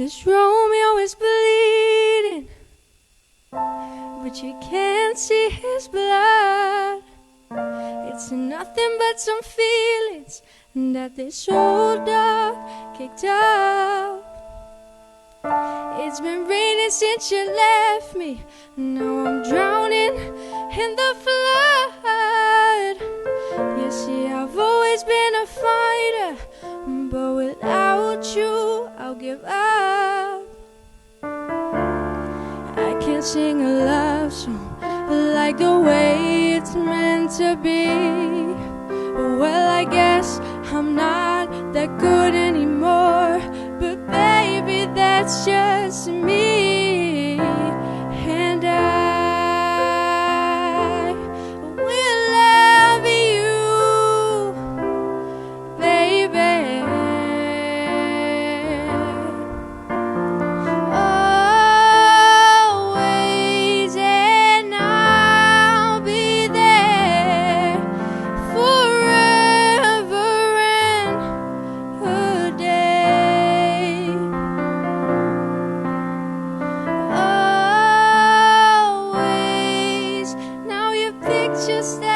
This Romeo is bleeding, but you can't see his blood. It's nothing but some feelings that this old dog kicked up. It's been raining since you left me. Now I'm drowning in the flood. You see, I've always been a fighter, but without you, I'll give up. I can't sing a love song like the way it's meant to be. Well, I guess I'm not that good anymore, but baby, that's just me. And I will love you, baby, always, and I'll be there forever and a day. Always. Now your picture stands